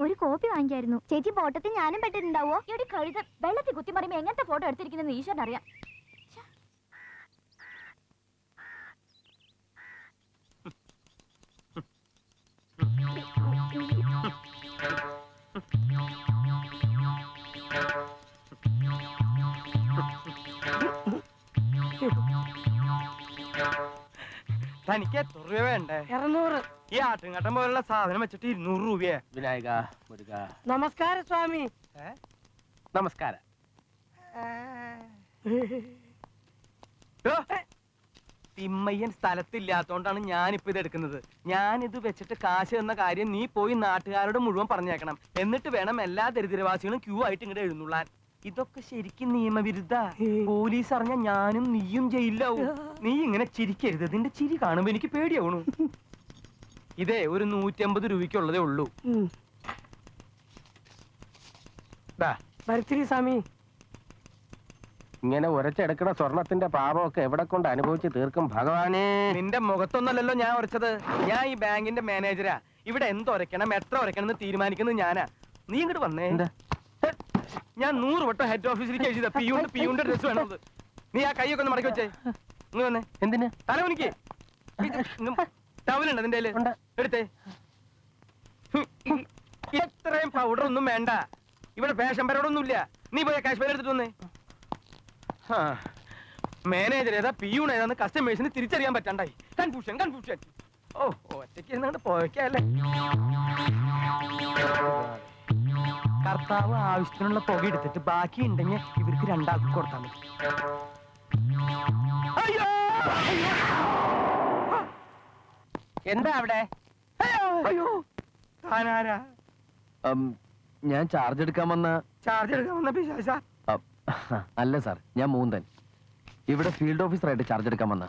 ഒരു കോപ്പി വാങ്ങിക്കായിരുന്നു. ചേച്ചി ഫോട്ടോത്തിൽ ഞാനും പെട്ടിട്ടുണ്ടാവോ? ഇവിടെ കഴുത വെള്ളത്തിൽ കുത്തി മറിയുമ്പോ എങ്ങനത്തെ ഫോട്ടോ എടുത്തിരിക്കുന്നത് ഈശ്വരൻ അറിയാം. തനിക്ക് എത്ര രൂപ വേണ്ടേ? 200. ഈ ആട്ടുംകട്ടം പോലുള്ള സാധനം വെച്ചിട്ട് 200 രൂപയെ. വിനായക മുരുക. നമസ്കാരം സ്വാമി. നമസ്കാരം. തിമ്മയ്യൻ സ്ഥലത്തില്ലാത്തോണ്ടാണ് ഞാനിപ്പോ ഇത് എടുക്കുന്നത്. ഞാനിത് വെച്ചിട്ട് കാശ് എന്ന കാര്യം നീ പോയി നാട്ടുകാരോട് മുഴുവൻ പറഞ്ഞേക്കണം. എന്നിട്ട് വേണം എല്ലാ ദരിദ്രവാസികളും ക്യൂ ആയിട്ട് ഇങ്ങോട്ട് എഴുന്നള്ളാൻ. ഇതൊക്കെ ശരിക്കും നിയമവിരുദ്ധ. പോലീസ് അറിഞ്ഞ ഞാനും നീയും ജയിലാവും. നീ ഇങ്ങനെ ചിരിക്കരുത്. നിന്റെ ചിരി കാണുമ്പോ എനിക്ക് പേടിയാവണു. ഇതേ ഒരു 150 രൂപയ്ക്കുള്ളതേ ഉള്ളൂ. സ്വാമി, ഇങ്ങനെ ഉരച്ചെടുക്കണ സ്വർണത്തിന്റെ പാപമൊക്കെ എവിടെ കൊണ്ട് അനുഭവിച്ച് തീർക്കും ഭഗവാനേ? നിന്റെ മുഖത്തൊന്നല്ലല്ലോ ഞാൻ ഉരച്ചത്. ഞാൻ ഈ ബാങ്കിന്റെ മാനേജരാ. ഇവിടെ എന്തൊരക്കണം എത്ര ഉരക്കണം എന്ന് തീരുമാനിക്കുന്നത് ഞാനാ. നീ ഇങ്ങോട്ട് വന്നേ. ഞാൻ 100 വട്ടം ഹെഡ് ഓഫീസിലേക്ക് എഴുതിയതാ പിയൂന്റെ ഡ്രസ് വേണത്. നീ ആ കൈയൊക്കെ ഒന്ന് മടക്കി വെച്ചേ. നീ വന്നേ. എന്തിന്? തലവനിക്ക് ടവലുണ്ട് അതിന്റെ എടുത്തേ. ഇത്രയും പൗഡർ ഒന്നും വേണ്ട. ഇവിടെ ഫാഷൻ പരോടൊന്നുമില്ല. നീ പോയ കാശ്മീർ എടുത്തിട്ട് വന്നേ. മാനേജർ ഏതാ പിയൂൺ ഏതാന്ന് കസ്റ്റമേഴ്സിന് തിരിച്ചറിയാൻ പറ്റാണ്ടായി. കൺഫ്യൂഷൻ. ഓ ഒറ്റയ്ക്ക് എന്നാണ് പോയക്കല്ലേ. കർത്താവ് ആവശ്യത്തിനുള്ള പുക എടുത്തിട്ട് ബാക്കി ഉണ്ടെങ്കിൽ ഇവർക്ക് 2 ആൾക്ക് കൊടുത്താൽ മതി. എന്താ അവിടെ? താനാരാ? ഞാൻ ചാർജ് എടുക്കാൻ വന്ന പിശാച? അല്ല സാർ, ഞാൻ മൂന്തൻ. ഇവിടെ ഫീൽഡ് ഓഫീസറായിട്ട് ചാർജ് എടുക്കാൻ വന്ന.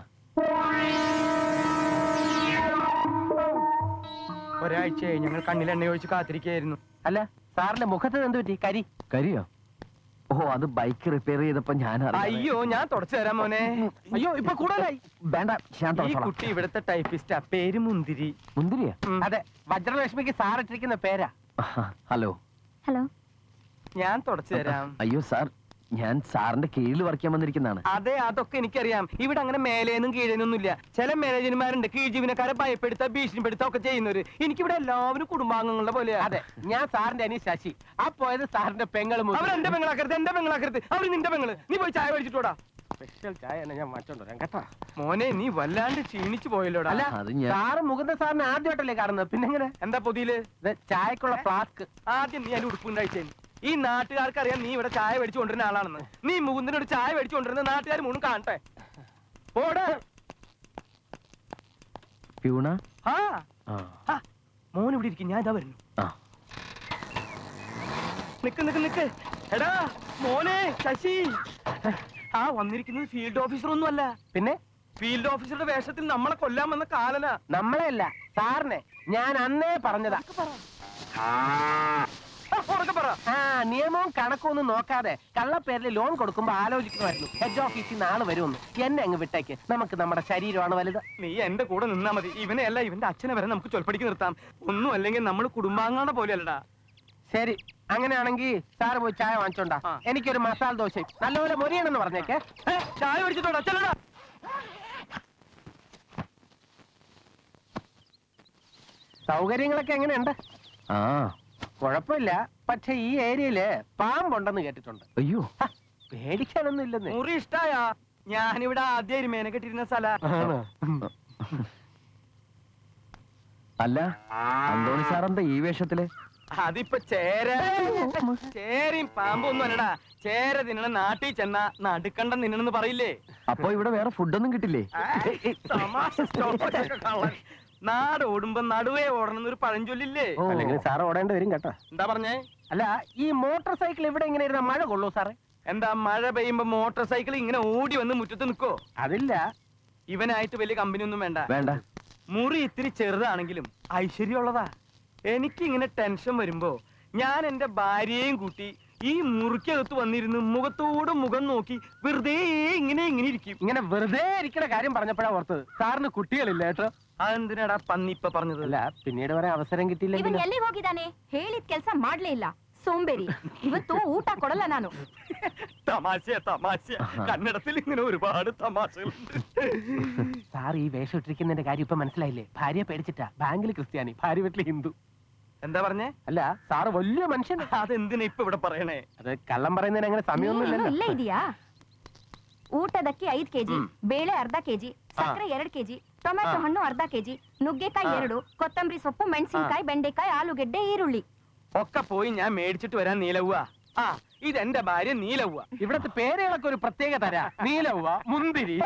ഒരാഴ്ചയായി ഞങ്ങൾ കണ്ണിൽ എണ്ണ ഒഴിച്ച് കാത്തിരിക്കുകയായിരുന്നു. അല്ല, സാറിന്റെ മുഖത്ത് എന്ത് പറ്റി? കരിയോ? ഓ, അത് ബൈക്ക് റിപ്പയർ ചെയ്തപ്പോ ഞാൻ. അയ്യോ, ഞാൻ തുടച്ചു തരാം മോനെ. അയ്യോ, ഇപ്പൊ കൂടുതലായി. വേണ്ട, ഈ കുട്ടി ഇവിടുത്തെ ടൈപ്പിസ്റ്റാ. പേര് മുന്തിരി. മുന്തിരിയാ? അതെ, വജ്രലക്ഷ്മിക്ക് സാർ ഇട്ടിരിക്കുന്ന പേരാ. ഹലോ. ഞാൻ തുടച്ചു തരാം. അയ്യോ സാർ, ഞാൻ സാറിന്റെ കീഴിൽ വർക്ക് ചെയ്യാൻ വന്നിരിക്കുന്നതാണ്. അതെ, അതൊക്കെ എനിക്കറിയാം. ഇവിടെ അങ്ങനെ മേലേന്നും കീഴേനൊന്നുമില്ല. ചില മാനേജർമാരുണ്ട് കീഴ് ജീവനക്കാരെ ഭയപ്പെടുത്ത ഭീഷണിപ്പെടുത്ത ഒക്കെ ചെയ്യുന്നവര്. എനിക്കിവിടെ എല്ലാവരും കുടുംബാംഗങ്ങളുടെ പോലെയാ. അതെ, ഞാൻ സാറിന്റെ അനി ശശി. ആ പോയത് സാറിന്റെ പെങ്ങളും. അവർ എന്റെ പെങ്ങളാക്കരുത്. അവര് നിന്റെ പെങ്ങള്. നീ പോയി ചായ മേടിച്ചിട്ടോടാ. സ്പെഷ്യൽ ചായ ഞാൻ മാറ്റോണ്ട് വരാം കേട്ടോ. മോനെ, നീ വല്ലാണ്ട് ക്ഷീണിച്ചു പോയല്ലോടാ. അല്ല, സാറ് മുകുന്ദ സാറിനെ ആദ്യമായിട്ടല്ലേ കാണുന്നത്? പിന്നെ എങ്ങനെ? എന്താ പൊതിയില്? ചായക്കുള്ള ഫ്ലാസ്ക്. ആദ്യം നീ അതിന് ഉടുപ്പുണ്ടായിച്ചേ. ഈ നാട്ടുകാർക്ക് അറിയാം നീ ഇവിടെ ചായ മേടിച്ചു കൊണ്ടിരുന്ന ആളാണെന്ന്. നീ മുകുന്ദനോട് ചായ മേടിച്ചു കൊണ്ടിരുന്ന നാട്ടുകാർ മുഴുവൻ കാണട്ടെ. മോൻ ഇവിടെ ഇരിക്കും, ഞാൻ ഇതാ വരുന്നു. നിക്ക്. എടാ മോനെ ശശി, ആ വന്നിരിക്കുന്നത് ഫീൽഡ് ഓഫീസർ ഒന്നും അല്ല. പിന്നെ ഫീൽഡ് ഓഫീസറുടെ വേഷത്തിൽ നമ്മളെ കൊല്ലാൻ വന്ന കാലന. നമ്മളെ അല്ല, സാറിനെ. ഞാൻ അന്നേ പറഞ്ഞതാ. നിയമവും കണക്കൊന്നും നോക്കാതെ കള്ളപ്പേരിൽ ലോൺ കൊടുക്കുമ്പോ ആലോചിക്കുമായിരുന്നു ഹെഡ് ഓഫീസിൽ നാളെ വരുമെന്ന്. എന്നെ അങ്ങ് വിട്ടേക്ക്. നമുക്ക് നമ്മുടെ ശരീരമാണ് വലുത്. നീ എന്റെ കൂടെ നിന്നാ മതി. ഇവനെ അല്ല, ഇവന്റെ അച്ഛനെ വരെ നമുക്ക് ചൊൽപ്പടിക്ക് നിർത്താം. ഒന്നും അല്ലെങ്കിൽ നമ്മൾ കുടുംബാംഗങ്ങളുടെ പോലെയല്ലടാ. ശരി, അങ്ങനെയാണെങ്കിൽ സാറ് പോയി ചായ വാങ്ങിച്ചോണ്ടാ. എനിക്കൊരു മസാല ദോശ നല്ലപോലെ മൊരിയണമെന്ന് പറഞ്ഞേക്കെ. ചായ മേടിച്ചിട്ടോടാ, ചെല്ലടാ. സൗകര്യങ്ങളൊക്കെ എങ്ങനെയുണ്ട്? കുഴപ്പമില്ല. പക്ഷെ ഈ ഏരിയയില് പാമ്പുണ്ടെന്ന് കേട്ടിട്ടുണ്ട്. അയ്യോ, പേടിക്കാനൊന്നും ഇല്ലെന്ന്. മുറി ഇഷ്ടായ? ഞാനിവിടെ ആദ്യം എരുമേനെ കെട്ടിരുന്ന സ്ഥല. അല്ല, അന്തോണി സാറെന്താ ഈ വേഷത്തില്? അതിപ്പോ ചേരയും പാമ്പൊന്നും അല്ലടാ. ചേര തിന്നണ നാട്ടിൽ ചെന്ന നടുക്കണ്ടം തിന്നണെന്ന് പറയില്ലേ? അപ്പൊ ഇവിടെ വേറെ ഫുഡൊന്നും കിട്ടില്ലേ? നാട് ഓടുമ്പോ നടുവേ ഓടണം എന്നൊരു പഴഞ്ചൊല്ലില്ലേ? അല്ലെങ്കിൽ സാർ ഓടേണ്ടി വരും കേട്ടോ. എന്താ പറഞ്ഞേ? അല്ല, ഈ മോട്ടോർ സൈക്കിൾ ഇവിടെ ഇങ്ങനെ ഇരുന്ന മഴ കൊള്ളൂ സാറേ? എന്താ മഴ പെയ്യുമ്പോ മോട്ടോർ സൈക്കിൾ ഇങ്ങനെ ഓടി വന്ന് മുറ്റത്ത് നിൽക്കോ? അതില്ല. ഇവനായിട്ട് വലിയ കമ്പനി ഒന്നും വേണ്ട. വേണ്ട. മുറി ഇത്തിരി ചെറുതാണെങ്കിലും ഐശ്വര്യമുള്ളതാ. എനിക്ക് ഇങ്ങനെ ടെൻഷൻ വരുമ്പോ ഞാൻ എന്റെ ഭാര്യയെയും കൂട്ടി ഈ മുറിക്കകത്ത് വന്നിരുന്ന് മുഖത്തോട് മുഖം നോക്കി വെറുതെ ഇങ്ങനെ ഇരിക്കും. ഇങ്ങനെ വെറുതെ ഇരിക്കണ കാര്യം പറഞ്ഞപ്പോഴാ ഓർത്തത്, സാറിന് കുട്ടികളില്ല കേട്ടോ. അതെന്തിനാടാ പന്നി ഇപ്പൊ പറഞ്ഞത്? അല്ല, പിന്നീട് പറയാൻ അവസരം കിട്ടിയില്ലെങ്കിൽ. ಇವನ್ ಎಲ್ಲಿ ಹೋಗಿದ್ದಾನೆ? ಹೇಳಿದ ಕೆಲಸ ಮಾಡ್ಲೇ ಇಲ್ಲ, ಸೋಂಬೇರಿ. ಇವತ್ತು ಊಟ ಕೊಡಲ್ಲ ನಾನು. തമാശ കന്നഡത്തിൽ ഇങ്ങനെ ഒരുപാട് തമാശകളുണ്ട്. സാർ ഈ വേഷം ഇട്ടിരിക്കുന്നതിന്റെ കാര്യം ഇപ്പൊ മനസ്സിലായില്ലേ? ഭാര്യ പേടിച്ചിട്ടാ. ബാങ്കിൽ ക്രിസ്ത്യാനി, ഭാര്യ വീട്ടിൽ ഹിന്ദു. എന്താ പറഞ്ഞേ? അല്ല, സാറ് വലിയ മനുഷ്യൻ. അതെന്തിനാ ഇപ്പൊ ഇവിടെ പറയണേ? അത് കള്ളം പറയുന്നതിന് അങ്ങനെ സമയമൊന്നും ನೀನು ഇല്ലല്ലോ. ಇಲ್ಲೇ ಇದೀಯಾ? ಊಟದಕ್ಕೆ 5 ಕೆಜಿ, ಬೇಳೆ ಅರ್ಧ ಕೆಜಿ, ಸಕ್ಕರೆ 2 ಕೆಜಿ, ಟೊಮೆಟೊ ಹಣ್ಣು ಅರ್ಧ ಕೆಜಿ, ನುಗ್ಗೆಕಾಯಿ 2, ಕೊತ್ತಂಬರಿ ಸೊಪ್ಪು, ಮೆಣಸಿನಕಾಯಿ, ಬೆಂಡೆಕಾಯಿ, ಆಲೂಗೆಡ್ಡೆ, ಈರುಳ್ಳಿ. ഒക്കെ പോയി ഞാൻ മേടിച്ചിട്ട് വരാൻ നീലവ്വ. ആ, ഇതെന്റെ ഭാര്യ നീലവ്വ. ഇവിടത്തെ പേരുകളൊക്കെ ഒരു പ്രത്യേക തരാ. നീലവ്വ, മുന്തിരി.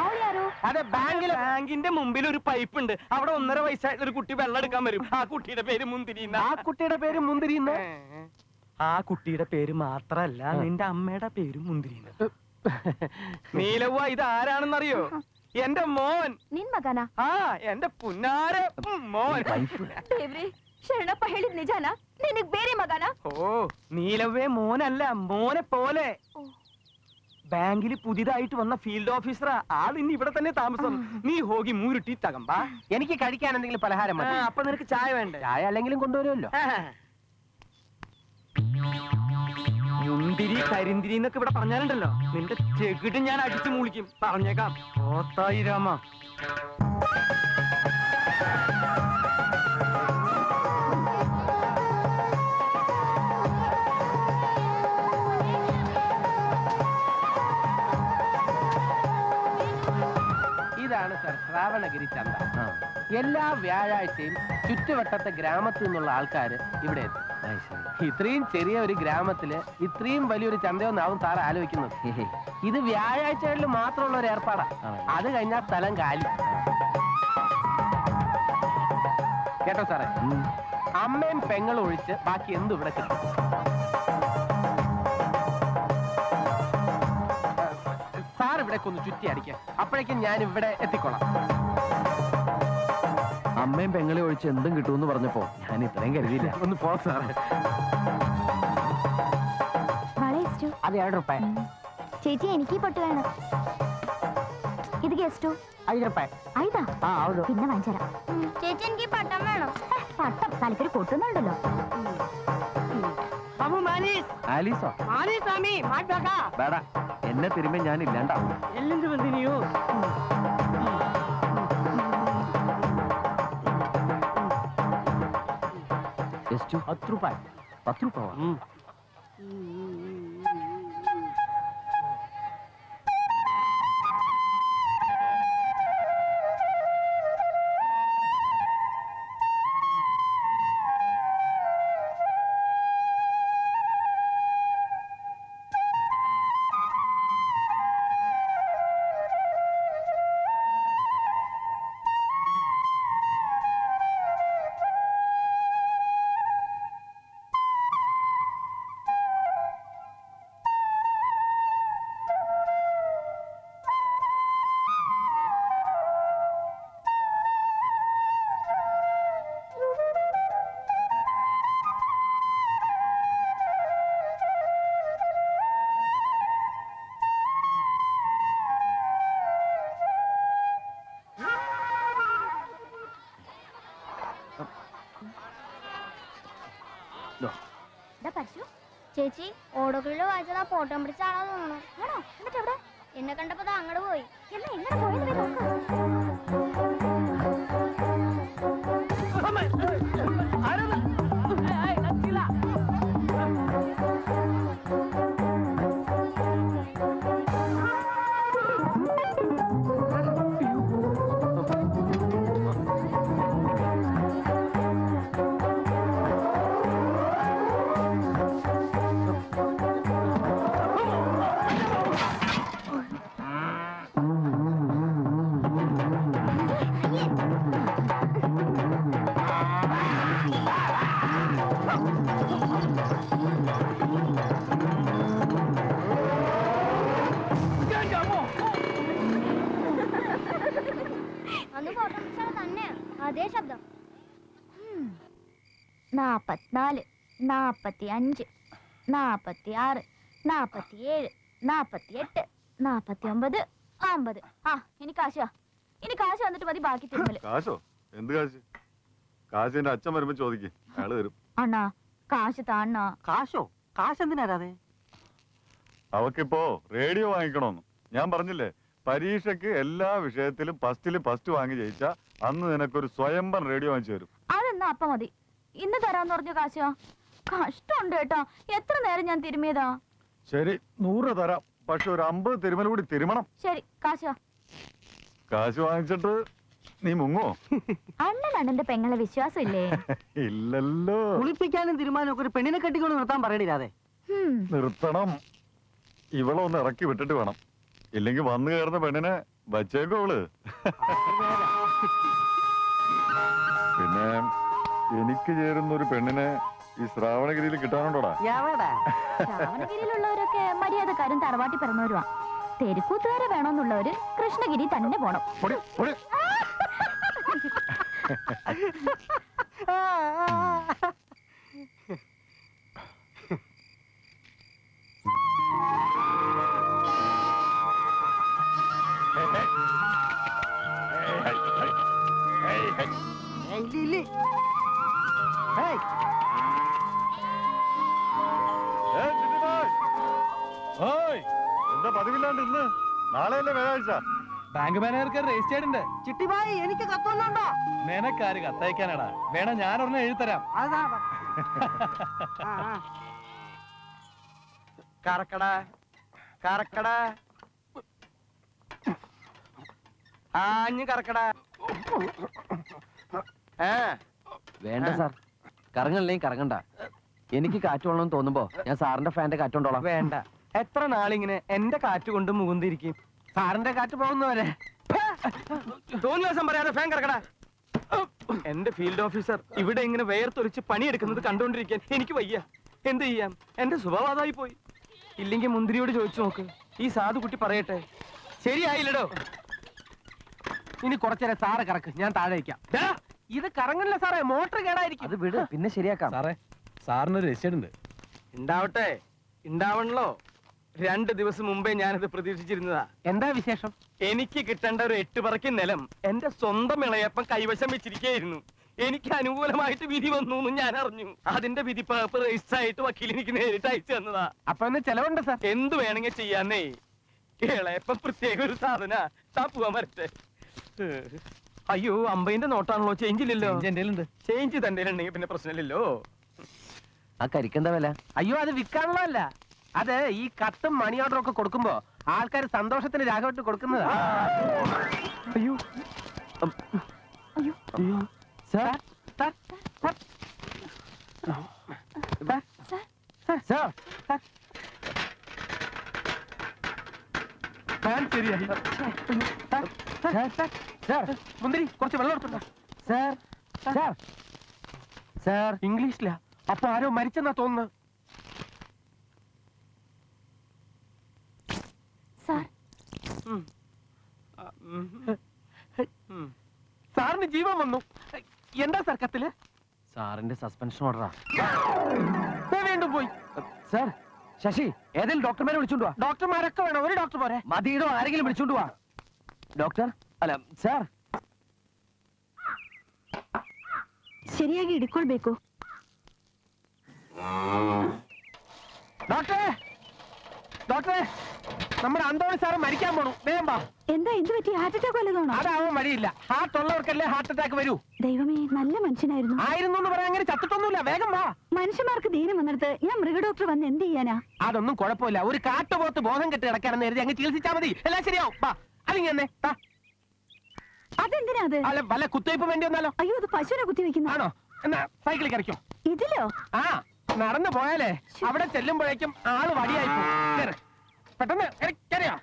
ಅವಳು ಯಾರು? അതെ, ബാങ്കിന്റെ മുമ്പിൽ ഒരു പൈപ്പ് ഉണ്ട്. അവിടെ 1.5 വയസ്സായിട്ടുള്ള ഒരു കുട്ടി വെള്ളം എടുക്കാൻ വരും. ആ കുട്ടിയുടെ പേര് മുന്തിരി. ആ കുട്ടിയുടെ പേര് മുന്തിരി. ആ കുട്ടിയുടെ പേര് മാത്രല്ല, നിന്റെ അമ്മയുടെ പേര് മുന്തിരി. നീലവ്വ, ഇത് ആരാണെന്നറിയോ? എന്റെ മോൻ. ನಿನ್ ಮಗನ? ആ, എന്റെ പുന്നാര മോൻ. ದೇವ್ರಿ, ಶರಣಪ್ಪ ಹೇಳಿದ್ ನಿಜಾನ? ನಿನಗ್ ಬೇರೆ ಮಗನ? ഓ, നീലവ്വേ മോനല്ല, മോനെ പോലെ. ബാങ്കിൽ പുതിയതായിട്ട് വന്ന ഫീൽഡ് ഓഫീസറാ. ആൾ ഇനി ഇവിടെ തന്നെ താമസം. നീ ഹോഗി മൂരുട്ടി തകമ്പാ. എനിക്ക് കഴിക്കാൻ എന്തെങ്കിലും പലഹാരം മതി. അപ്പൊ നിനക്ക് ചായ വേണ്ടേ? ചായ അല്ലെങ്കിലും കൊണ്ടുവരുമല്ലോ. മുന്തിരി കരിന്തിരി എന്നൊക്കെ ഇവിടെ പറഞ്ഞാലുണ്ടല്ലോ, നിന്റെ ചെകിട് ഞാൻ അടിച്ചു മൂളിക്കും. പറഞ്ഞേക്കാം. ഓത്തായി രാമ. ഇതാണ് സർ ശ്രാവണഗിരി ചന്ത. എല്ലാ വ്യാഴാഴ്ചയും ചുറ്റുവട്ടത്തെ ഗ്രാമത്തിൽ നിന്നുള്ള ആൾക്കാർ ഇവിടെ എത്തും. ഇത്രയും ചെറിയ ഒരു ഗ്രാമത്തില് ഇത്രയും വലിയൊരു ചന്തയൊന്നാവും സാർ ആലോചിക്കുന്നത്. ഇത് വ്യാഴാഴ്ചകളിൽ മാത്രമുള്ള ഒരു ഏർപ്പാടാ. അത് കഴിഞ്ഞാൽ സ്ഥലം കാലി. കേട്ടോ സാറേ? അമ്മയും പെങ്ങളും ഒഴിച്ച് ബാക്കി എന്തും ഇവിടെ കിട്ടും. സാർ ഇവിടെ ഒന്ന് ചുറ്റി അടിക്കുക. അപ്പോഴേക്കും ഞാൻ ഇവിടെ എത്തിക്കോളാം. അമ്മയും പെങ്ങളെ ഒഴിച്ച് എന്തും കിട്ടുമെന്ന് പറഞ്ഞപ്പോ ഞാൻ ഇത്രയും കരുതിയില്ല. ഒന്ന് പോ സാറേ. വള ಎಷ್ಟು? അത് 2 രൂപ. ചേച്ചി, എനിക്ക് പൊട്ട് വേണം. ഇതിಗೆ ಎಷ್ಟು? 5 രൂപ. 5? ആ, ಹೌದು. പിന്നെ വാങ്ങിച്ചരാം. ചേച്ചി, എനിക്ക് പട്ടം വേണം. പട്ടം തലക്കൊരു പൊട്ടുന്നുണ്ടല്ലോ. ആലീസോ? വേടാ, എന്നെ തിരുമ്പോ ഞാൻ ഇല്ലാണ്ടാവും. ಎಷ್ಟು? 10 രൂപ. 10 ರೂಪಾಯಿ. ചേച്ചി, ഓടോകളിൽ വായിച്ചതാ ഫോട്ടോ പിടിച്ചാണോ തോന്നുന്നു. ആണോ? എന്നിട്ട് എവിടെ? എന്നെ കണ്ടപ്പോ അങ്ങോട്ട് പോയി. എന്നാ എങ്ങനെ പോയത്? അതേ ശബ്ദം 44 45 46 47 48 49 50 ആ ഇനി കാശ് വന്നിട്ട് മതി ബാക്കി തിരുമല് കാശോ? എന്ത് കാശ്? കാശ് എന്റെ അച്ഛൻ വരുമ്പോ ചോദിക്ക്, അയാള് തരും. അണ്ണാ കാശ് താണ്ണാ. കാശോ? കാശ് എന്തിനാരാതെ? അവക്കിപ്പോ റേഡിയോ വാങ്ങിക്കണോന്ന് ഞാൻ പറഞ്ഞില്ലേ. പരീക്ഷയ്ക്ക് എല്ലാ വിഷയത്തിലും ഫസ്റ്റ് വാങ്ങി ജയിച്ച അന്ന് നിനക്കൊരു സ്വയംഭം റേഡിയോ വാങ്ങിച്ചു തരും. അതെന്നാ അപ്പ മതി. ഇന്ന് തരാന്ന് പറഞ്ഞ കാശോ? കഷ്ടമുണ്ട് കേട്ടോ, എത്ര നേരം ഞാൻ തിരുമിയതാ. ശരി 100 തരാം, പക്ഷെ ഒരു 50 തിരുമൽ കൂടി തിരുമണം. ശരി കാശോ? കാശ് വാങ്ങിച്ചിട്ട് നീ മുങ്ങോ? അണ്ണന്റെ പെങ്ങളെ വിശ്വാസം ഇല്ലേ? ഇല്ലല്ലോ. കുളിപ്പിക്കാനും തീരുമാനം ഒരു പെണ്ണിനെ കെട്ടിക്കൊണ്ട് നിർത്താൻ പറയണില്ലാതെ. നിർത്തണം. ഇവളൊന്ന് ഇറക്കി വിട്ടിട്ട് വേണം, ഇല്ലെങ്കിൽ വന്നു കയറുന്ന പെണ്ണിനെ വച്ചേക്കോ അവള്. പിന്നെ എനിക്ക് ചേരുന്ന ഒരു പെണ്ണിനെ ഈ ശ്രാവണഗിരിയിൽ കിട്ടാനുണ്ടോടാ? ശ്രാവണഗിരിയിലുള്ളവരൊക്കെ മര്യാദക്കാരും തറവാട്ടി പിറന്നവരുവാ. തെരുക്കൂത്തുകാരെ വേണമെന്നുള്ളവര് കൃഷ്ണഗിരി തന്നെ പോണം. എന്താ പതിവില്ലാണ്ട് ഇന്ന്? നാളെയല്ലേ വ്യാഴാഴ്ച? ബാങ്ക് മാനേജർക്ക് രജിസ്റ്റേർഡ് ഉണ്ട്. ചിട്ടിഭായി എനിക്ക് കത്തൊന്നുണ്ടോ? നിനക്കാര് കത്തയക്കാനാടാ? വേണം ഞാൻ ഒരെണ്ണം എഴുതരാം. കറക്കടാ കറക്കടാ ആഞ്ഞ് കറക്കടാ. വേണ്ട സാർ, കറങ്ങണില്ലെങ്കിൽ കറങ്ങണ്ട. എനിക്ക് കാറ്റ് കൊള്ളണമെന്ന് തോന്നുമ്പോ ഞാൻ സാറിന്റെ ഫാന്റെ കാറ്റുണ്ടോളാം. വേണ്ട, എത്ര നാളിങ്ങനെ എന്റെ കാറ്റ് കൊണ്ട് മുകുന്തിരിക്കും. സാറിന്റെ കാറ്റ് പോകുന്നവരെ തോന്നിയ ദിവസം പറയാതെ ഫാൻ കറക്കടാ. എന്റെ ഫീൽഡ് ഓഫീസർ ഇവിടെ ഇങ്ങനെ വേർത്തൊലിച്ച് പണിയെടുക്കുന്നത് കണ്ടുകൊണ്ടിരിക്കാൻ എനിക്ക് വയ്യ. എന്ത് ചെയ്യാം, എന്റെ സ്വഭാവതായി പോയി. ഇല്ലെങ്കിൽ മുന്തിരിയോട് ചോദിച്ചു നോക്ക്, ഈ സാധു കുട്ടി പറയട്ടെ. ശരിയായില്ലടോ. ഇനി കുറച്ചേരം സാറ് കറക്ക്, ഞാൻ താഴെ വയ്ക്കാം. ഇത് കറങ്ങണില്ല സാറേ, മോട്ടർ കേടായിരിക്കും. അത് വിട്, പിന്നെ ശരിയാക്കാം. സാറേ, സാറിനൊരു രജിസ്റ്റേർഡ് ഉണ്ട്. ഉണ്ടാവട്ടെ, ഉണ്ടാവണല്ലോ. 2 ദിവസം മുമ്പേ ഞാനത് പ്രതീക്ഷിച്ചിരുന്നതാ. എന്താ വിശേഷം? എനിക്ക് കിട്ടേണ്ട ഒരു 8 പറക്കി നിലം എന്റെ സ്വന്തം ഇളയപ്പം കൈവശം വെച്ചിരിക്കുകയായിരുന്നു. എനിക്ക് അനുകൂലമായിട്ട് വിധി വന്നു എന്ന് ഞാൻ അറിഞ്ഞു. അതിന്റെ വിധി പേപ്പർ രജിസ്റ്റർ ആയിട്ട് വക്കീൽ എനിക്ക് നേരിട്ട് അയച്ചു തന്നതാ. അപ്പൊ എന്ന് ചെലവുണ്ട് സാർ. എന്ത് വേണമെങ്കിൽ ചെയ്യാന്നേ. ഇളയപ്പം പ്രത്യേക ഒരു സാധന. താ പോവാൻ വരട്ടെ. അയ്യോ, 50ന്റെ നോട്ടാണല്ലോ, ചേഞ്ച് ഇല്ലല്ലോ. ചേഞ്ച് തന്റെ ഉണ്ടെങ്കിൽ പിന്നെ പ്രശ്നമില്ലല്ലോ. ആ കരിക്കെന്താ വില? അയ്യോ, അത് വിൽക്കാനുള്ളതല്ല. അത് ഈ കത്തും മണി ഓർഡറും ഒക്കെ കൊടുക്കുമ്പോ ആൾക്കാർ സന്തോഷത്തിന് രാഘവട്ട് കൊടുക്കുന്നതാ. അയ്യോ അയ്യോ സാർ സാർ സാർ സാർ ശരിയായി. മുന്തിരി കുറച്ച് വെള്ളം എടുത്തുണ്ടോ? സാർ സാർ സാർ ഇംഗ്ലീഷിലാ. അപ്പൊ ആരോ മരിച്ചെന്നാ തോന്നുന്നത്. സാർ സാറിന് ജീവൻ വന്നു. എന്താ സാർ കത്തില്? സാറിന്റെ സസ്പെൻഷൻ ഓർഡറാ. വീണ്ടും പോയി. സാർ, ശശി ഏതെങ്കിലും ഡോക്ടർമാരെ വിളിച്ചോണ്ട് വാ. ഡോക്ടർമാരൊക്കെ വേണം, ഒരു ഡോക്ടർ പോരെ? മതിയിടോ, ആരെങ്കിലും വിളിച്ചോണ്ട് വാ. ഡോക്ടർ ಅಲ್ಲ ಸರ್ ಸರಿಯಾಗಿ ಹಿಡ್ಕೊಳ್ಬೇಕು. ഡോക്ടറെ ഡോക്ടറെ, നമ്മുടെ അന്തോണി സാറ് മരിക്കാൻ പോണു. വേഗം വാ. എന്താ എന്ത് പറ്റി? Heart attack വല്ലതാണോ? അതാവാൻ വഴിയില്ല. ഹാർട്ട് ഉള്ളവർക്കല്ലേ ഹാർട്ട് അറ്റാക്ക് വരൂ. ദൈവമേ, നല്ല മനുഷ്യനായിരുന്നു. ആയിരുന്നു എന്ന് പറയാൻ അങ്ങനെ ചത്തിട്ടൊന്നുമില്ല. വേഗം വാ. മനുഷ്യന്മാർക്ക് ധീരം വന്നിടത്ത് ഞാൻ മൃഗഡോക്ടർ വന്ന് എന്ത് ചെയ്യാനാ? അതൊന്നും കുഴപ്പമില്ല. ഒരു കാട്ടുപോത്ത് ബോധം കെട്ടി കിടക്കാണെന്ന് കരുതി അങ്ങ് ചികിത്സിച്ചാൽ മതി, എല്ലാം ശരിയാവും. വാ, അല്ലെങ്കിൽ എന്നെ അതെന്തിനാ അത്? അല്ല, വല്ല കുത്തിവയ്പ്പ് വേണ്ടി വന്നാലോ? അയ്യോ, അത് പശുവിനെ കുത്തി വെക്കുന്ന. ആണോ? എന്നാ സൈക്കിളിൽ കറിക്കോ. ഇതിലോ? ആ, നടന്നു പോയാലേ അവിടെ ചെല്ലുമ്പോഴേക്കും ആള് വടിയായി പോകും. പെട്ടെന്ന് കറിയാ.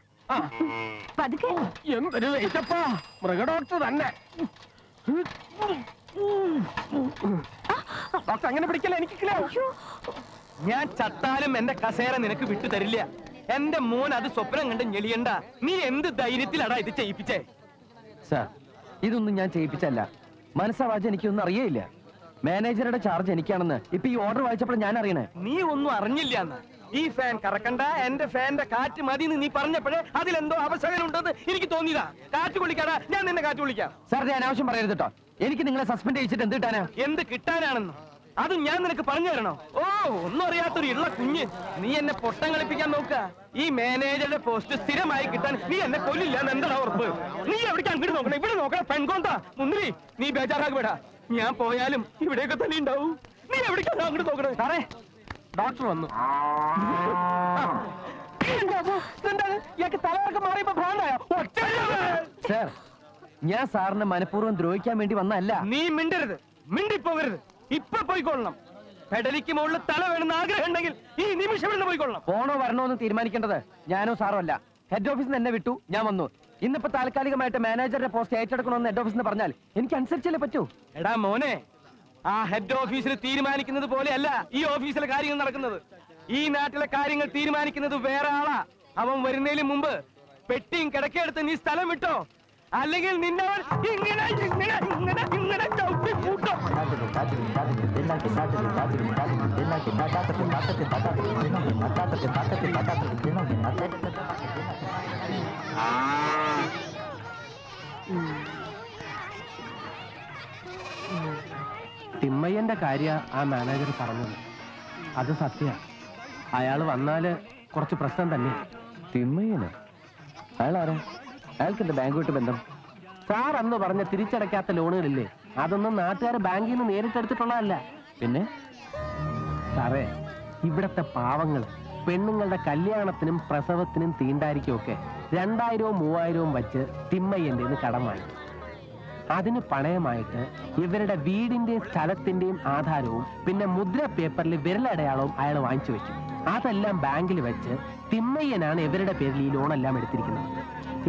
പതുക്കെ. എന്തൊരു വെയിറ്റപ്പാ, മൃഗഡോക്ടർ തന്നെ. ഡോക്ടർ അങ്ങനെ പിടിക്കല, എനിക്ക് ഞാൻ ചത്താലും എന്റെ കസേര നിനക്ക് വിട്ടു തരില്ല. എന്റെ മോൻ അത് സ്വപ്നം കണ്ട് ഞെളിയണ്ട. നീ എന്ത് ധൈര്യത്തിലാടാ ഇത് ചെയ്യിപ്പിച്ചേ? സാർ, ഇതൊന്നും ഞാൻ ചെയ്യിപ്പിച്ചല്ല. മനസ്സാവാച എനിക്കൊന്നും അറിയേയില്ല. മാനേജറുടെ ചാർജ് എനിക്കാണെന്ന് ഇപ്പൊ ഈ ഓർഡർ വായിച്ചപ്പോൾ ഞാൻ അറിയണേ. നീ ഒന്നും അറിഞ്ഞില്ല എന്ന്. ഈ ഫാൻ കറക്കണ്ട, എന്റെ ഫാന്റെ കാറ്റ് മതി എന്ന് നീ പറഞ്ഞപ്പോഴേ അതിലെന്തോ അവസരം ഉണ്ടെന്ന് എനിക്ക് തോന്നിയതാ. കാറ്റ് കൊള്ളിക്കാടാ, ഞാൻ നിന്നെ കാറ്റ് കൊള്ളിക്കാം. സാർ ഞാൻ അനാവശ്യം പറയരുത് കേട്ടോ. എനിക്ക് നിങ്ങളെ സസ്പെൻഡ് ചെയ്യിച്ചിട്ട് എന്ത് കിട്ടാനാ? എന്ത് കിട്ടാനാണെന്ന് അത് ഞാൻ നിനക്ക് പറഞ്ഞു തരണോ? ഓ, ഒന്നും അറിയാത്തൊരു ഇള്ള കുഞ്ഞ്. നീ എന്നെ പൊട്ടം കളിപ്പിക്കാൻ നോക്ക. ഈ മാനേജറുടെ പോസ്റ്റ് സ്ഥിരമായി കിട്ടാൻ നീ എന്നെ കൊല്ലില്ല എന്ന് എന്താ ഉറപ്പ്? നീ എവിടേക്ക് അങ്ങോട്ട് നോക്കണം, ഇവിടെ നോക്കണം. പെൺകോണ്ടാ മുന്തിരി, നീ ബേജാറാകപ്പെടാ. ഞാൻ പോയാലും ഇവിടെയൊക്കെ തന്നെ ഉണ്ടാവും. നീ എവിടേക്കാണ് അങ്ങോട്ട് നോക്കണേ? സാറേ, ഡോക്ടർ വന്നു. എന്താണ് ഇയാൾക്ക് തലവർക്ക് മാറിയപ്പോ ഭ്രാന്തായോ? സാർ, ഞാൻ സാറിനെ മനഃപൂർവ്വം ദ്രോഹിക്കാൻ വേണ്ടി വന്നല്ല. നീ മിണ്ടരുത്, മിണ്ടിപ്പോകരുത്. ഇപ്പൊ പോയിക്കൊള്ളണം. പെടലിക്ക് മുകളിൽ തല വേണമെന്ന് ആഗ്രഹം ഉണ്ടെങ്കിൽ ഈ നിമിഷം ഇവിടെ പോയിക്കൊള്ളണം. പോണോ വരണോ എന്ന് തീരുമാനിക്കേണ്ടത് ഞാനോ സാറോ അല്ല. ഹെഡ് ഓഫീസിൽ നിന്ന് എന്നെ വിട്ടു, ഞാൻ വന്നു. ഇന്നിപ്പോ താൽക്കാലികമായിട്ട് മാനേജറുടെ പോസ്റ്റ് ഏറ്റെടുക്കണമെന്ന് ഹെഡ് ഓഫീസിൽ നിന്ന് പറഞ്ഞാൽ എനിക്ക് അനുസരിച്ചല്ലേ പറ്റൂ. എടാ മോനെ, ആ ഹെഡ് ഓഫീസിൽ തീരുമാനിക്കുന്നത് പോലെയല്ല ഈ ഓഫീസിലെ കാര്യങ്ങൾ നടക്കുന്നത്. ഈ നാട്ടിലെ കാര്യങ്ങൾ തീരുമാനിക്കുന്നത് വേറെ ആളാ. അവൻ വരുന്നതിന് മുമ്പ് പെട്ടിയും കിടക്കെടുത്ത് നീ സ്ഥലം വിട്ടോ, അല്ലെങ്കിൽ നിന്നവൻ ഇങ്ങനെ ഇങ്ങനെ ഇങ്ങനെ ഇങ്ങനെ ചവിട്ടി കൂട്ടോ. തിമ്മയ്യന്റെ കാര്യ ആ മാനേജർ പറഞ്ഞത്. അത് സത്യ. അയാൾ വന്നാല് കുറച്ച് പ്രശ്നം തന്നെ. തിമ്മയ്യന് അയാളാരാ? അയാൾക്ക് എന്റെ ബാങ്ക് വിട്ട് ബന്ധം? സാർ അന്ന് പറഞ്ഞ തിരിച്ചടയ്ക്കാത്ത ലോണുകളില്ലേ, അതൊന്നും നാട്ടുകാർ ബാങ്കിൽ നിന്ന് നേരിട്ടെടുത്തിട്ടുള്ളതല്ല. പിന്നെ സാറേ, ഇവിടത്തെ പാവങ്ങൾ പെണ്ണുങ്ങളുടെ കല്യാണത്തിനും പ്രസവത്തിനും തീണ്ടാരിക്കും ഒക്കെ 2000-ഉം 3000-ഉം വച്ച് തിമ്മയ്യന്റെ കടം വാങ്ങി. അതിന് പണയമായിട്ട് ഇവരുടെ വീടിന്റെയും സ്ഥലത്തിന്റെയും ആധാരവും പിന്നെ മുദ്ര പേപ്പറിൽ വിരലടയാളവും അയാൾ വാങ്ങിച്ചു വെക്കും. അതെല്ലാം ബാങ്കിൽ വെച്ച് തിമ്മയ്യനാണ് ഇവരുടെ പേരിൽ ഈ ലോണെല്ലാം എടുത്തിരിക്കുന്നത്.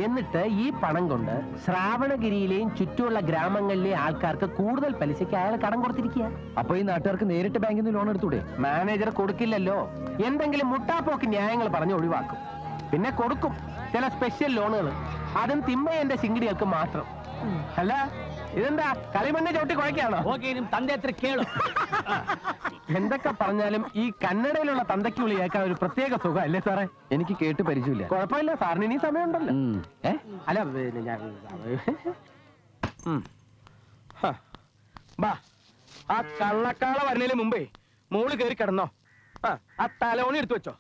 എന്നിട്ട് ഈ പണം കൊണ്ട് ശ്രാവണഗിരിയിലെയും ചുറ്റുമുള്ള ഗ്രാമങ്ങളിലെ ആൾക്കാർക്ക് കൂടുതൽ പലിശയ്ക്ക് അയാൾ കടം കൊടുത്തിരിക്കുക. അപ്പൊ ഈ നാട്ടുകാർക്ക് നേരിട്ട് ബാങ്കിൽ നിന്ന് ലോൺ എടുത്തൂടെ? മാനേജർ കൊടുക്കില്ലല്ലോ. എന്തെങ്കിലും മുട്ടാപ്പോക്ക് ന്യായങ്ങൾ പറഞ്ഞ് ഒഴിവാക്കും. പിന്നെ കൊടുക്കും ചില സ്പെഷ്യൽ ലോണുകൾ. അതും തിമ്മയ്യന്റെ ചിങ്കിടികൾക്ക് മാത്രം. അല്ല, ഇതെന്താ കളിമണ്ണെ ചവിട്ടി കുഴക്കാണോ? എന്തൊക്കെ പറഞ്ഞാലും ഈ കന്നഡയിലുള്ള തന്തയ്ക്ക് വിളി കേൾക്കാൻ ഒരു പ്രത്യേക സുഖം അല്ലേ സാറേ? എനിക്ക് കേട്ട് പരിചയമില്ല. കുഴപ്പമില്ല, സാറിന് ഇനി സമയമുണ്ടല്ലോ. അല്ല പിന്നെ ഞാൻ ബാ, ആ കള്ളക്കാള വരുന്നതിന് മുമ്പേ മോള് കയറി കിടന്നോ. ആ തലോണി എടുത്തു വെച്ചോ.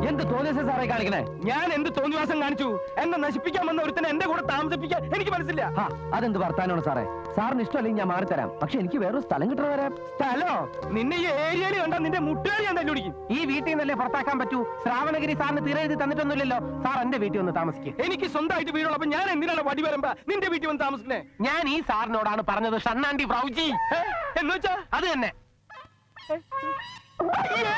എന്ത് തോന്നിയ സാറേ കാണിക്കണേ? ഞാൻ എന്ത് തോന്നിവാസം കാണിച്ചു? എന്നെ നശിപ്പിക്കാൻ വന്ന ഒരുത്തനെ എന്റെ കൂടെ താമസിപ്പിക്കാൻ എനിക്ക് മനസ്സില്ല. അതെന്ത് വർത്താനമാണ് സാറേ? സാറിന് ഇഷ്ടമല്ലെങ്കിൽ ഞാൻ മാറിത്തരാം. പക്ഷെ എനിക്ക് വേറൊരു സ്ഥലം കിട്ടണ വരെ. സ്ഥലോ? നിന്നെ ഈ ഏരിയയിൽ കണ്ടാ നിന്റെ മുട്ടുകാരി ഞാൻ തല്ലുപിടിക്കും. ഈ വീട്ടിൽ നിന്നല്ലേ പുറത്താക്കാൻ പറ്റൂ? ശ്രാവണഗിരി സാറിന് തീരെഴുതി തന്നിട്ടൊന്നുമില്ലല്ലോ. സാർ എന്റെ വീട്ടിൽ വന്ന് താമസിക്കും. എനിക്ക് സ്വന്തമായിട്ട് വീടുള്ളപ്പോ ഞാൻ എന്തിനാണ് വടി വരുമ്പോ നിന്റെ വീട്ടിൽ വന്ന് താമസിക്കണേ? ഞാൻ ഈ സാറിനോടാണ് പറഞ്ഞത് ഷണ്ണാണ്ടി പ്രൗജി എന്ന് വെച്ചാ അത് തന്നെ. അയ്യേ!